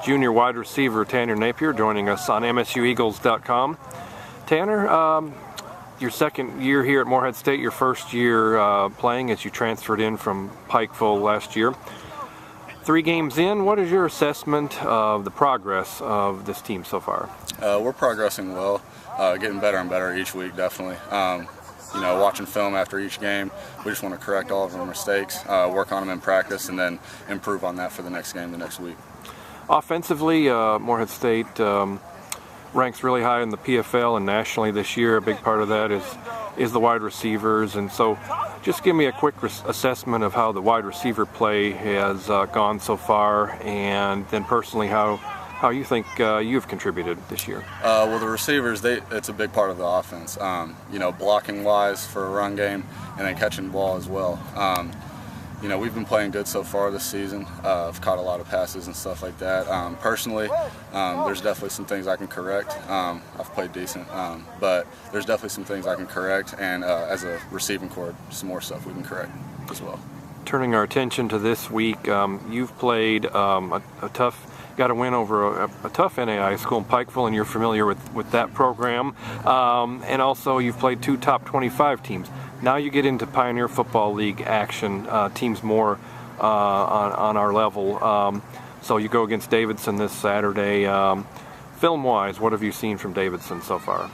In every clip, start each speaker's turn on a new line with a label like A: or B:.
A: junior wide receiver Tanner Napier joining us on MSUEagles.com. Tanner, your second year here at Morehead State, your first year playing as you transferred in from Pikeville last year. 3 games in, what is your assessment of the progress of this team so far?
B: We're progressing well, getting better and better each week, definitely. Watching film after each game, we just want to correct all of our mistakes, work on them in practice, and then improve on that for the next game the next week.
A: Offensively, Morehead State ranks really high in the PFL and nationally this year. A big part of that is the wide receivers, and so just give me a quick assessment of how the wide receiver play has gone so far, and then personally how you think you've contributed this year.
B: Well, the receivers, it's a big part of the offense. Blocking wise for a run game, and then catching the ball as well. We've been playing good so far this season. I've caught a lot of passes and stuff like that. Personally, there's definitely some things I can correct. I've played decent, but there's definitely some things I can correct, and as a receiving corps, some more stuff we can correct as well.
A: Turning our attention to this week, you've played got a win over a tough NAI school in Pikeville, and you're familiar with that program. And also you've played 2 top 25 teams. Now you get into Pioneer Football League action, teams more on our level. So you go against Davidson this Saturday. Film-wise, what have you seen from Davidson so far?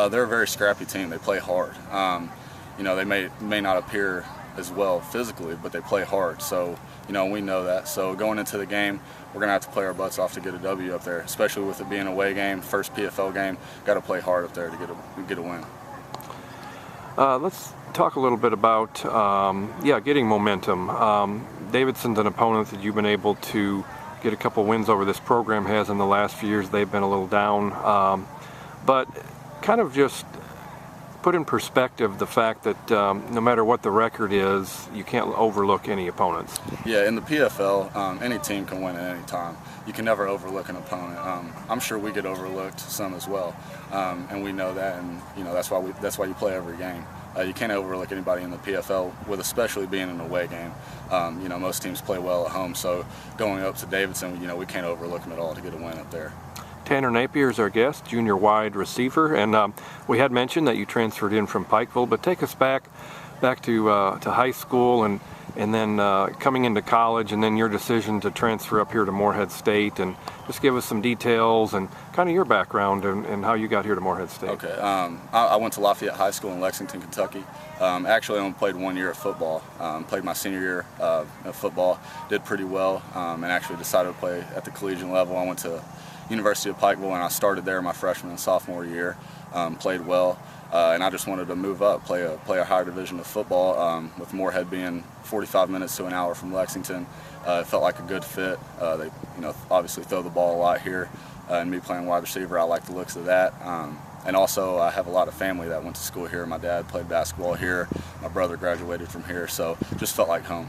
B: They're a very scrappy team. They play hard. They may not appear as well physically, but they play hard. So, we know that. So going into the game, we're going to have to play our butts off to get a W up there, especially with it being an away game, first PFL game. Got to play hard up there to get a win.
A: Let's talk a little bit about getting momentum. Davidson's an opponent that you've been able to get a couple wins over. This program has in the last few years. They've been a little down, but kind of just put in perspective the fact that no matter what the record is, you can't overlook any opponents. Yeah,
B: in the PFL, any team can win at any time. You can never overlook an opponent. I'm sure we get overlooked some as well, and we know that, and that's why you play every game. You can't overlook anybody in the PFL, with especially being an away game. Most teams play well at home, so going up to Davidson, we can't overlook them at all to get a win up there.
A: Tanner Napier is our guest, junior wide receiver, and we had mentioned that you transferred in from Pikeville, but take us back to high school and then coming into college, and then your decision to transfer up here to Morehead State, and just give us some details and kind of your background and how you got here to Morehead State.
B: Okay, I went to Lafayette High School in Lexington, Kentucky. Actually, I only played 1 year of football. Played my senior year of football, did pretty well, and actually decided to play at the collegiate level. I went to University of Pikeville, and I started there my freshman and sophomore year. Played well, and I just wanted to move up, play a higher division of football. With Morehead being 45 minutes to an hour from Lexington, it felt like a good fit. They, obviously throw the ball a lot here, and me playing wide receiver, I like the looks of that. And also, I have a lot of family that went to school here. My dad played basketball here. My brother graduated from here, so just felt like home.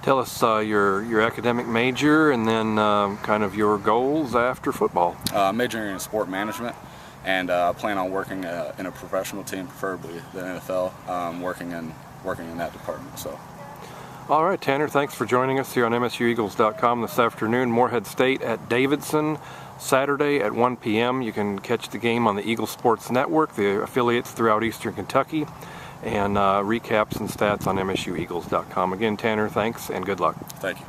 A: Tell us your academic major, and then kind of your goals after football.
B: Majoring in sport management, and I plan on working in a professional team, preferably the NFL, working in that department. So.
A: All right, Tanner, thanks for joining us here on MSUEagles.com this afternoon. Morehead State at Davidson, Saturday at 1 p.m. You can catch the game on the Eagle Sports Network, the affiliates throughout Eastern Kentucky, and recaps and stats on MSUEagles.com. Again, Tanner, thanks and good luck.
B: Thank you.